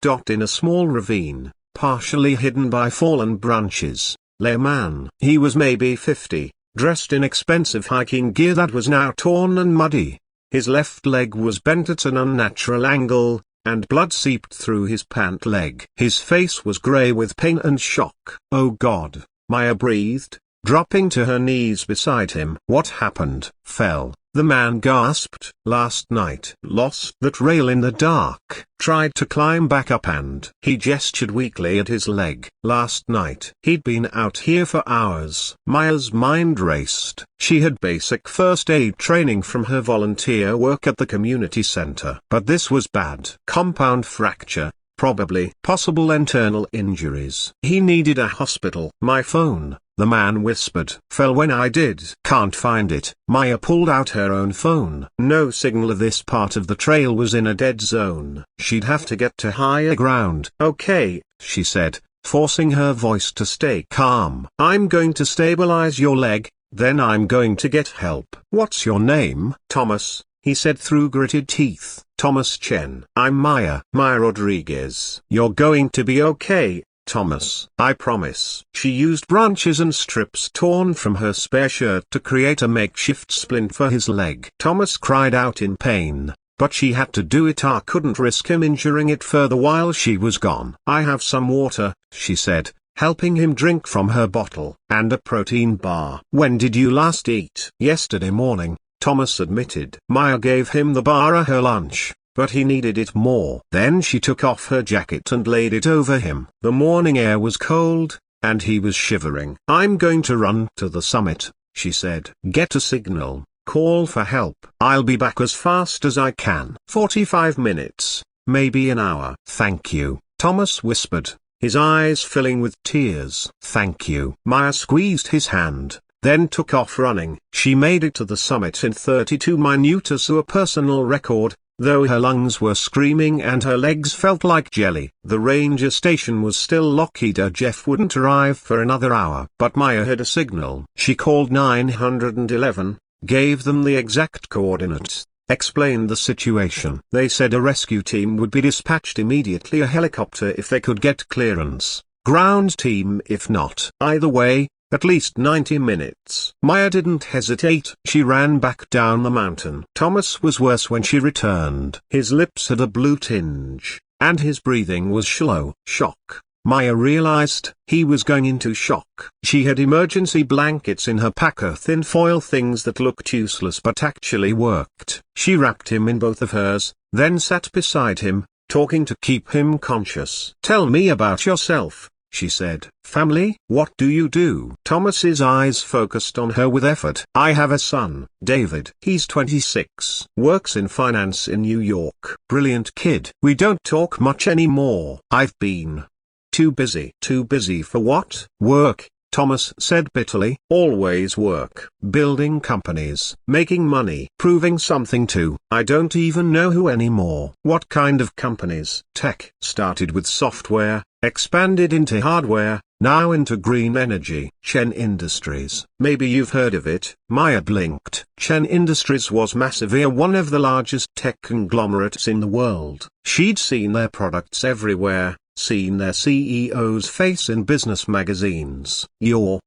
In a small ravine, partially hidden by fallen branches, lay a man. He was maybe 50, dressed in expensive hiking gear that was now torn and muddy. His left leg was bent at an unnatural angle, and blood seeped through his pant leg. His face was grey with pain and shock. "Oh God," Maya breathed, dropping to her knees beside him. "What happened?" "Fell," the man gasped. "Last night." "Lost that rail in the dark." "Tried to climb back up and..." He gestured weakly at his leg. "Last night." He'd been out here for hours. Maya's mind raced. She had basic first aid training from her volunteer work at the community center. But this was bad. Compound fracture, probably. Possible internal injuries. He needed a hospital. "My phone," the man whispered. "Fell when I did." "Can't find it." Maya pulled out her own phone. No signal. This part of the trail was in a dead zone. She'd have to get to higher ground. "Okay," she said, forcing her voice to stay calm. "I'm going to stabilize your leg, then I'm going to get help." "What's your name?" "Thomas," he said through gritted teeth. "Thomas Chen." "I'm Maya." "Maya Rodriguez." "You're going to be okay, Thomas. I promise." She used branches and strips torn from her spare shirt to create a makeshift splint for his leg. Thomas cried out in pain, but she had to do it. I couldn't risk him injuring it further while she was gone. "I have some water," she said, helping him drink from her bottle. "And a protein bar." "When did you last eat?" "Yesterday morning," Thomas admitted. Maya gave him the bar as her lunch, but he needed it more. Then she took off her jacket and laid it over him. The morning air was cold, and he was shivering. "I'm going to run to the summit," she said. "Get a signal, call for help. I'll be back as fast as I can." 45 minutes, maybe an hour. "Thank you," Thomas whispered, his eyes filling with tears. "Thank you." Maya squeezed his hand, then took off running. She made it to the summit in 32 minutes, a personal record, though her lungs were screaming and her legs felt like jelly. The ranger station was still locked. Jeff wouldn't arrive for another hour. But Maya had a signal. She called 911, gave them the exact coordinates, explained the situation. They said a rescue team would be dispatched immediately, a helicopter if they could get clearance, ground team if not. Either way, at least 90 minutes. Maya didn't hesitate. She ran back down the mountain. Thomas was worse when she returned. His lips had a blue tinge, and his breathing was shallow. Shock. Maya realized he was going into shock. She had emergency blankets in her packer, thin foil things that looked useless but actually worked. She wrapped him in both of hers, then sat beside him, talking to keep him conscious. "Tell me about yourself," she said. "Family?" "What do you do?" Thomas's eyes focused on her with effort. "I have a son, David. He's 26. Works in finance in New York. Brilliant kid. We don't talk much anymore. I've been too busy." "Too busy for what?" "Work," Thomas said bitterly. "Always work. Building companies. Making money. Proving something to I don't even know who anymore." "What kind of companies?" "Tech. Started with software, expanded into hardware, now into green energy." "Chen Industries. Maybe you've heard of it." Maya blinked. Chen Industries was massive, one of the largest tech conglomerates in the world. She'd seen their products everywhere, seen their CEO's face in business magazines. You're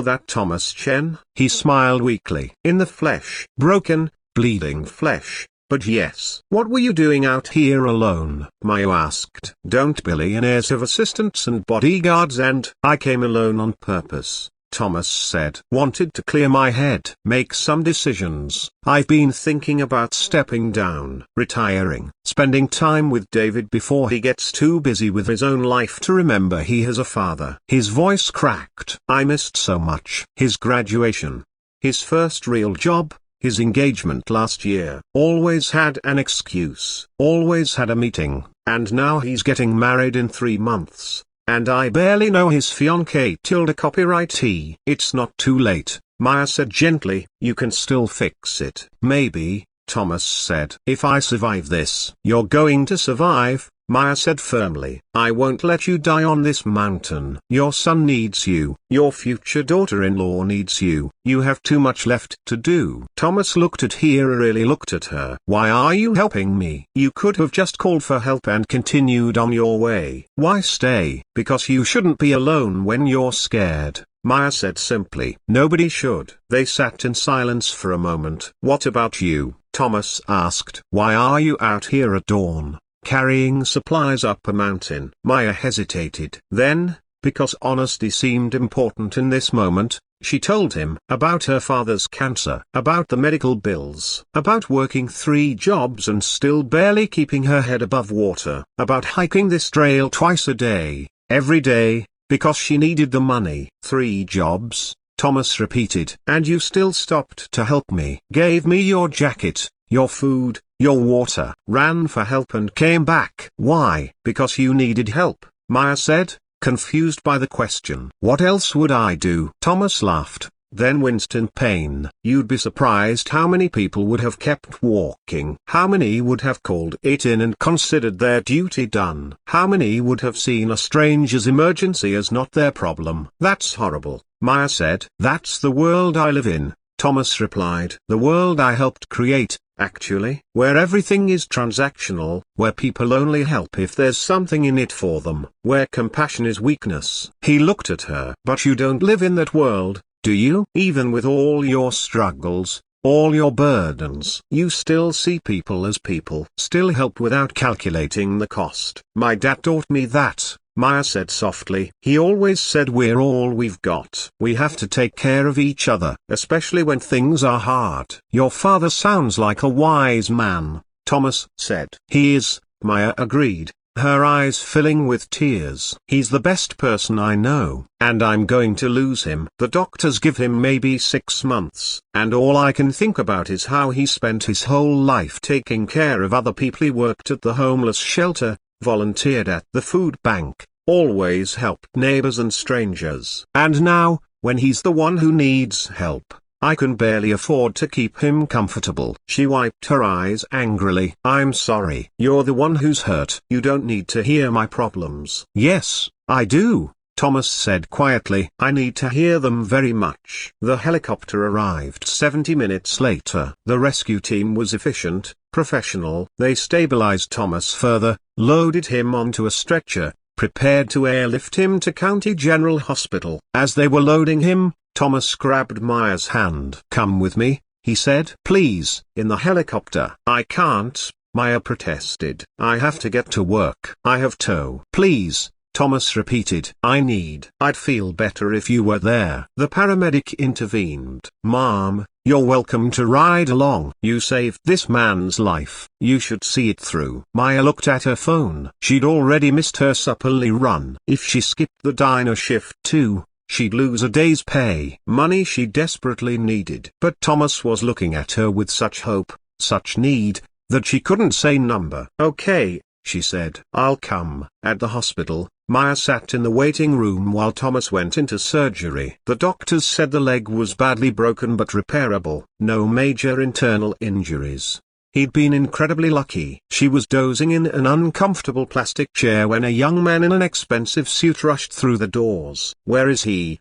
that Thomas Chen?" He smiled weakly. "In the flesh. Broken, bleeding flesh, but yes." "What were you doing out here alone?" Maya asked. "Don't billionaires have assistants and bodyguards?" "And I came alone on purpose," Thomas said. "Wanted to clear my head. Make some decisions. I've been thinking about stepping down, retiring, spending time with David before he gets too busy with his own life to remember he has a father." His voice cracked. "I missed so much. His graduation. His first real job. His engagement last year. Always had an excuse. Always had a meeting. And now he's getting married in 3 months. And I barely know his fiancée tilde copyright. It's not too late," Maya said gently. "You can still fix it." "Maybe, Thomas said. "If I survive this." "You're going to survive," Maya said firmly. "I won't let you die on this mountain. Your son needs you. Your future daughter-in-law needs you. You have too much left to do." Thomas looked at her, really looked at her. "Why are you helping me? You could have just called for help and continued on your way. Why stay?" "Because you shouldn't be alone when you're scared," Maya said simply. "Nobody should." They sat in silence for a moment. "What about you?" Thomas asked. "Why are you out here at dawn, carrying supplies up a mountain?" Maya hesitated. Then, because honesty seemed important in this moment, she told him about her father's cancer, about the medical bills, about working 3 jobs and still barely keeping her head above water, about hiking this trail twice a day, every day, because she needed the money. "3 jobs," Thomas repeated. "And you still stopped to help me. Gave me your jacket, your food, your water. Ran for help and came back." "Why?" "Because you needed help," Maya said, confused by the question. "What else would I do?" Thomas laughed, then winced in pain. "You'd be surprised how many people would have kept walking. How many would have called it in and considered their duty done. How many would have seen a stranger's emergency as not their problem." "That's horrible," Maya said. "That's the world I live in," Thomas replied. "The world I helped create, actually, where everything is transactional, where people only help if there's something in it for them, where compassion is weakness." He looked at her. "But you don't live in that world, do you? Even with all your struggles, all your burdens, you still see people as people, still help without calculating the cost." "My dad taught me that," Maya said softly. "He always said we're all we've got. We have to take care of each other, especially when things are hard." "Your father sounds like a wise man," Thomas said. "He is," Maya agreed, her eyes filling with tears. "He's the best person I know, and I'm going to lose him. The doctors give him maybe 6 months, and all I can think about is how he spent his whole life taking care of other people. He worked at the homeless shelter, volunteered at the food bank, always helped neighbors and strangers. And now, when he's the one who needs help, I can barely afford to keep him comfortable." She wiped her eyes angrily. "I'm sorry. You're the one who's hurt. You don't need to hear my problems." "Yes, I do," Thomas said quietly. "I need to hear them very much." The helicopter arrived 70 minutes later. The rescue team was efficient, professional. They stabilized Thomas further, loaded him onto a stretcher, prepared to airlift him to County General Hospital. As they were loading him, Thomas grabbed Maya's hand. "Come with me," he said. "Please." "In the helicopter." "I can't," Maya protested. "I have to get to work. I have to." "Please," Thomas repeated. "I'd feel better if you were there." The paramedic intervened. "Mom, you're welcome to ride along. You saved this man's life. You should see it through." Maya looked at her phone. She'd already missed her supperly run. If she skipped the diner shift too, she'd lose a day's pay. Money she desperately needed. But Thomas was looking at her with such hope, such need, that she couldn't say number. "Okay," she said. "I'll come." At the hospital, Maya sat in the waiting room while Thomas went into surgery. The doctors said the leg was badly broken but repairable. No major internal injuries. He'd been incredibly lucky. She was dozing in an uncomfortable plastic chair when a young man in an expensive suit rushed through the doors. "Where is he?"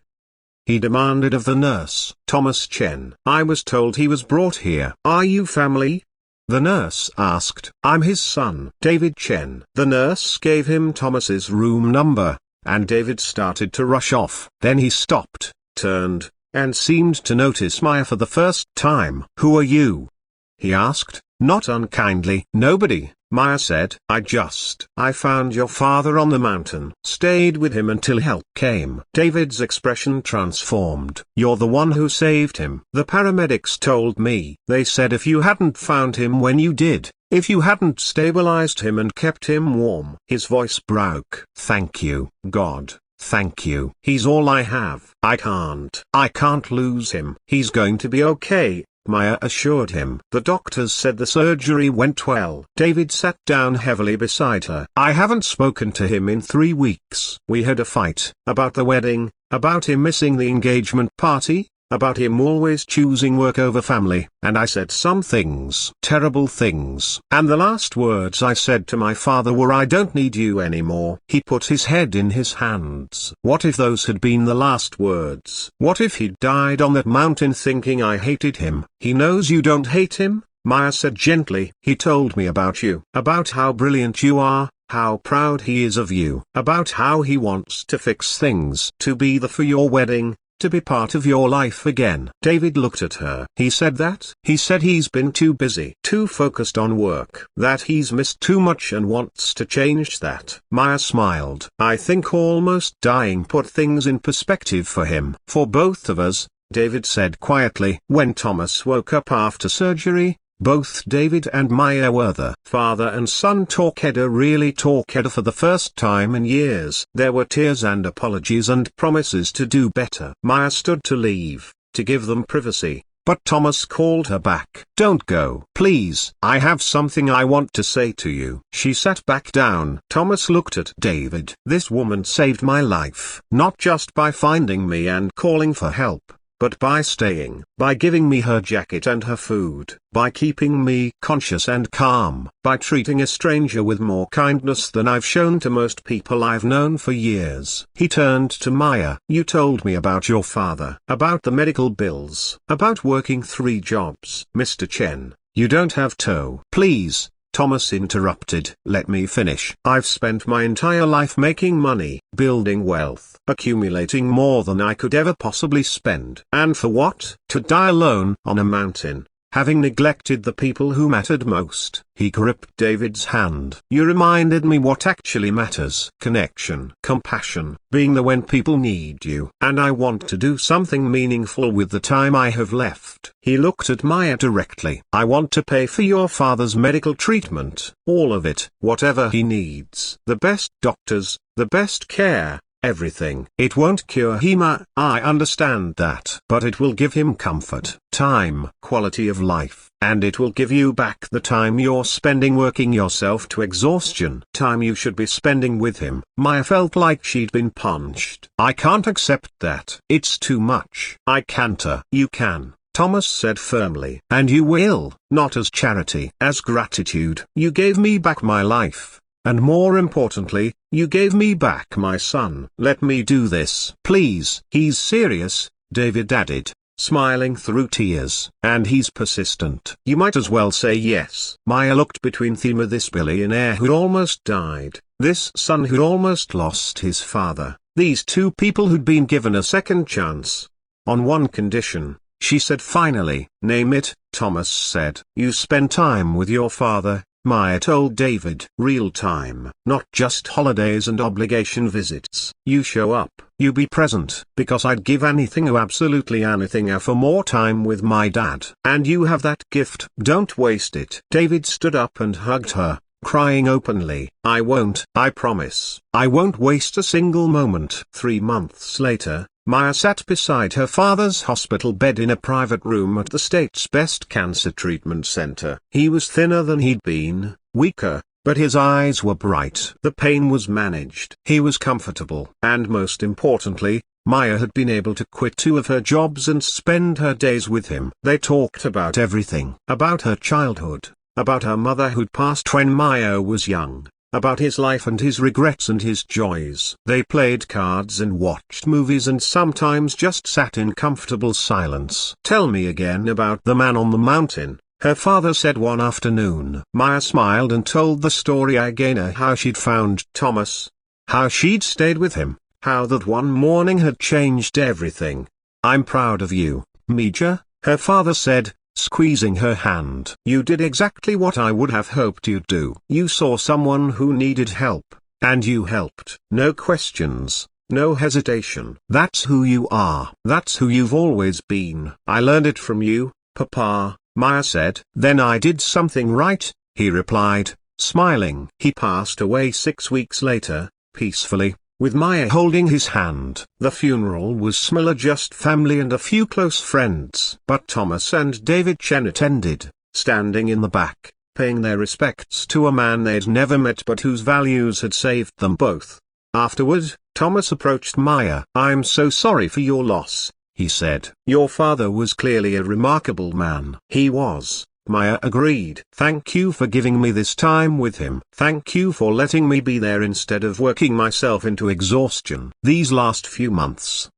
he demanded of the nurse. "Thomas Chen. I was told he was brought here." "Are you family?" the nurse asked. "I'm his son, David Chen." The nurse gave him Thomas's room number, and David started to rush off. Then he stopped, turned, and seemed to notice Maya for the first time. "Who are you?" he asked, not unkindly. "Nobody," Maya said. I found your father on the mountain. Stayed with him until help came." David's expression transformed. "You're the one who saved him." "The paramedics told me. They said if you hadn't found him when you did, if you hadn't stabilized him and kept him warm." His voice broke. "Thank you, God. Thank you. He's all I have. I can't lose him." "He's going to be okay," Maya assured him. "The doctors said the surgery went well." David sat down heavily beside her. "I haven't spoken to him in 3 weeks. We had a fight, about the wedding, about him missing the engagement party, about him always choosing work over family, and I said some things, terrible things. And the last words I said to my father were, I don't need you anymore. He put his head in his hands. What if those had been the last words? What if he'd died on that mountain thinking I hated him? He knows you don't hate him, Maya said gently. He told me about you, about how brilliant you are, how proud he is of you, about how he wants to fix things, to be there for your wedding, to be part of your life again. David looked at her. He said that? He said he's been too busy, too focused on work, that he's missed too much and wants to change that. Maya smiled. I think almost dying put things in perspective for him. For both of us, David said quietly. When Thomas woke up after surgery, both David and Maya were the father and son talkeder, really talkeder for the first time in years. There were tears and apologies and promises to do better. Maya stood to leave, to give them privacy, but Thomas called her back. Don't go. Please. I have something I want to say to you. She sat back down. Thomas looked at David. This woman saved my life, not just by finding me and calling for help, but by staying, by giving me her jacket and her food, by keeping me conscious and calm, by treating a stranger with more kindness than I've shown to most people I've known for years. He turned to Maya. You told me about your father, about the medical bills, about working 3 jobs. Mr. Chen, you don't have to. Please. Thomas interrupted. Let me finish. I've spent my entire life making money, building wealth, accumulating more than I could ever possibly spend. And for what? To die alone on a mountain, having neglected the people who mattered most. He gripped David's hand. You reminded me what actually matters. Connection, compassion, being there when people need you. And I want to do something meaningful with the time I have left. He looked at Maya directly. I want to pay for your father's medical treatment, all of it, whatever he needs. The best doctors, the best care, everything. It won't cure him, I understand that. But it will give him comfort, time, quality of life. And it will give you back the time you're spending working yourself to exhaustion. Time you should be spending with him. Maya felt like she'd been punched. I can't accept that. It's too much. I can't. You can, Thomas said firmly. And you will, not as charity, as gratitude. You gave me back my life. And more importantly, you gave me back my son. Let me do this. Please. He's serious, David added, smiling through tears. And he's persistent. You might as well say yes. Maya looked between Thema, this billionaire who'd almost died, this son who'd almost lost his father, these 2 people who'd been given a second chance. On one condition, she said finally. Name it, Thomas said. You spend time with your father, Maya told David. Real time, not just holidays and obligation visits. You show up, you be present, because I'd give anything, absolutely anything, for more time with my dad. And you have that gift. Don't waste it. David stood up and hugged her, crying openly. I won't. I promise. I won't waste a single moment. 3 months later, Maya sat beside her father's hospital bed in a private room at the state's best cancer treatment center. He was thinner than he'd been, weaker, but his eyes were bright. The pain was managed. He was comfortable. And most importantly, Maya had been able to quit 2 of her jobs and spend her days with him. They talked about everything. About her childhood, about her mother who'd passed when Maya was young, about his life and his regrets and his joys. They played cards and watched movies and sometimes just sat in comfortable silence. Tell me again about the man on the mountain, her father said one afternoon. Maya smiled and told the story again, how she'd found Thomas, how she'd stayed with him, how that one morning had changed everything. I'm proud of you, Mija, her father said, squeezing her hand. You did exactly what I would have hoped you'd do. You saw someone who needed help, and you helped. No questions, no hesitation. That's who you are. That's who you've always been. I learned it from you, Papa, Maya said. Then I did something right, he replied, smiling. He passed away 6 weeks later, peacefully, with Maya holding his hand. The funeral was smaller, just family and a few close friends. But Thomas and David Chen attended, standing in the back, paying their respects to a man they'd never met but whose values had saved them both. Afterward, Thomas approached Maya. I'm so sorry for your loss, he said. Your father was clearly a remarkable man. He was. Maya agreed. Thank you for giving me this time with him. Thank you for letting me be there instead of working myself into exhaustion. These last few months,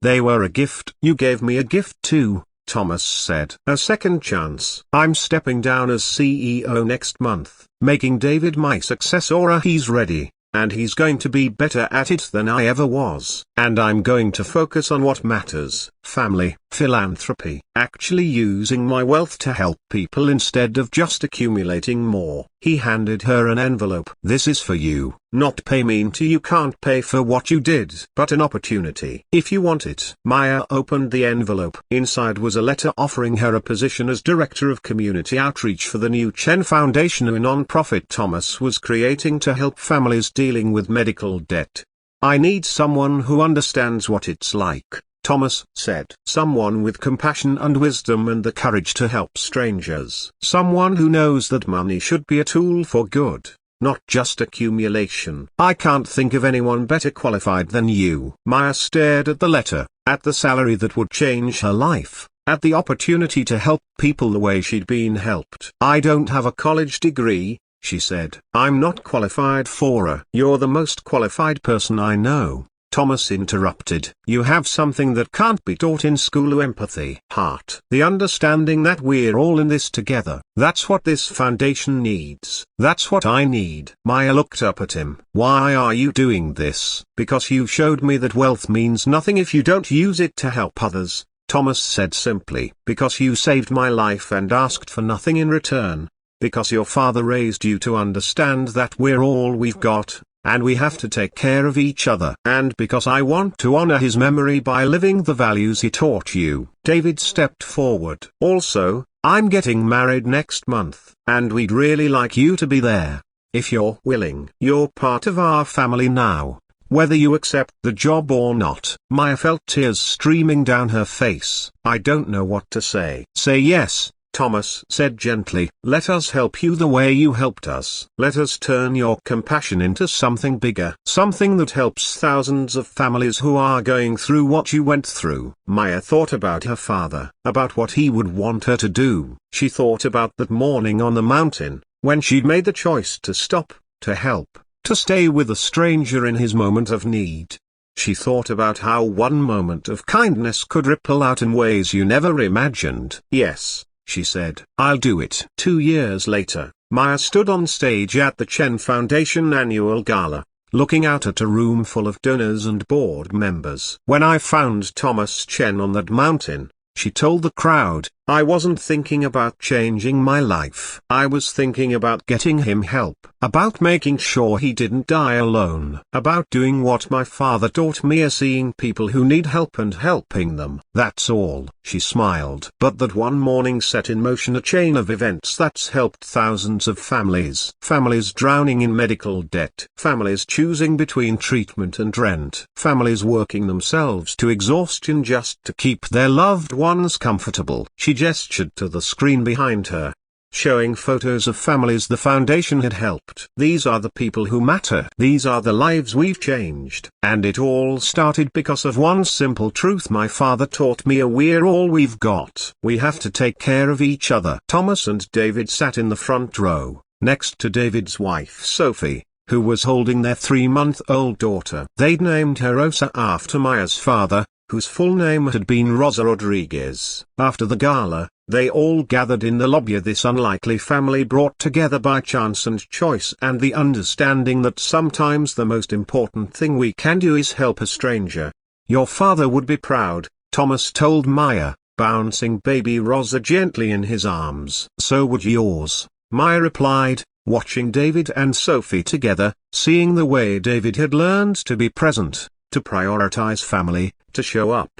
they were a gift. You gave me a gift too, Thomas said. A second chance. I'm stepping down as CEO next month, making David my successor. He's ready, and he's going to be better at it than I ever was. And I'm going to focus on what matters: family, philanthropy, actually using my wealth to help people instead of just accumulating more. He handed her an envelope. This is for you. Not payment to you, can't pay for what you did, but an opportunity if you want it. Maya opened the envelope. Inside was a letter offering her a position as Director of Community Outreach for the new Chen Foundation, a non-profit Thomas was creating to help families dealing with medical debt. I need someone who understands what it's like, Thomas said. Someone with compassion and wisdom and the courage to help strangers. Someone who knows that money should be a tool for good, not just accumulation. I can't think of anyone better qualified than you. Maya stared at the letter, at the salary that would change her life, at the opportunity to help people the way she'd been helped. I don't have a college degree, she said. I'm not qualified for a. You're the most qualified person I know, Thomas interrupted. You have something that can't be taught in school: empathy, heart. The understanding that we're all in this together. That's what this foundation needs. That's what I need. Maya looked up at him. Why are you doing this? Because you showed me that wealth means nothing if you don't use it to help others, Thomas said simply. Because you saved my life and asked for nothing in return. Because your father raised you to understand that we're all we've got, and we have to take care of each other. And because I want to honor his memory by living the values he taught you. David stepped forward. Also, I'm getting married next month, and we'd really like you to be there, if you're willing. You're part of our family now, whether you accept the job or not. Maya felt tears streaming down her face. I don't know what to say. Say yes, Thomas said gently. Let us help you the way you helped us. Let us turn your compassion into something bigger. Something that helps thousands of families who are going through what you went through. Maya thought about her father, about what he would want her to do. She thought about that morning on the mountain, when she'd made the choice to stop, to help, to stay with a stranger in his moment of need. She thought about how one moment of kindness could ripple out in ways you never imagined. Yes, she said, I'll do it. 2 years later, Maya stood on stage at the Chen Foundation annual gala, looking out at a room full of donors and board members. When I found Thomas Chen on that mountain, she told the crowd, I wasn't thinking about changing my life. I was thinking about getting him help, about making sure he didn't die alone, about doing what my father taught me, seeing people who need help and helping them. That's all. She smiled. But that one morning set in motion a chain of events that's helped thousands of families. Families drowning in medical debt. Families choosing between treatment and rent. Families working themselves to exhaustion just to keep their loved ones comfortable. She gestured to the screen behind her, showing photos of families the foundation had helped. These are the people who matter. These are the lives we've changed. And it all started because of one simple truth my father taught me: we're all we've got. We have to take care of each other. Thomas and David sat in the front row, next to David's wife Sophie, who was holding their 3-month-old daughter. They'd named her Rosa after Maya's father, whose full name had been Rosa Rodriguez. After the gala, they all gathered in the lobby of this unlikely family, brought together by chance and choice and the understanding that sometimes the most important thing we can do is help a stranger. Your father would be proud, Thomas told Maya, bouncing baby Rosa gently in his arms. So would yours, Maya replied, watching David and Sophie together, seeing the way David had learned to be present, to prioritize family, to show up.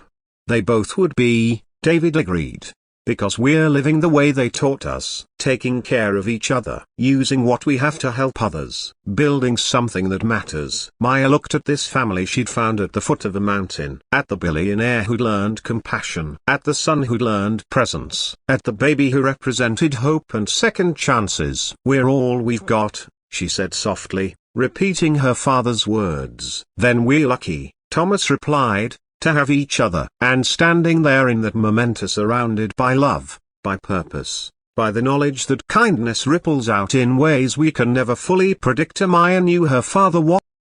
They both would be, David agreed. Because we're living the way they taught us, taking care of each other, using what we have to help others, building something that matters. Maya looked at this family she'd found at the foot of a mountain, at the billionaire who'd learned compassion, at the son who'd learned presence, at the baby who represented hope and second chances. We're all we've got, she said softly, repeating her father's words. Then we're lucky, Thomas replied, to have each other. And standing there in that momentous surrounded by love, by purpose, by the knowledge that kindness ripples out in ways we can never fully predict. Maya knew her father was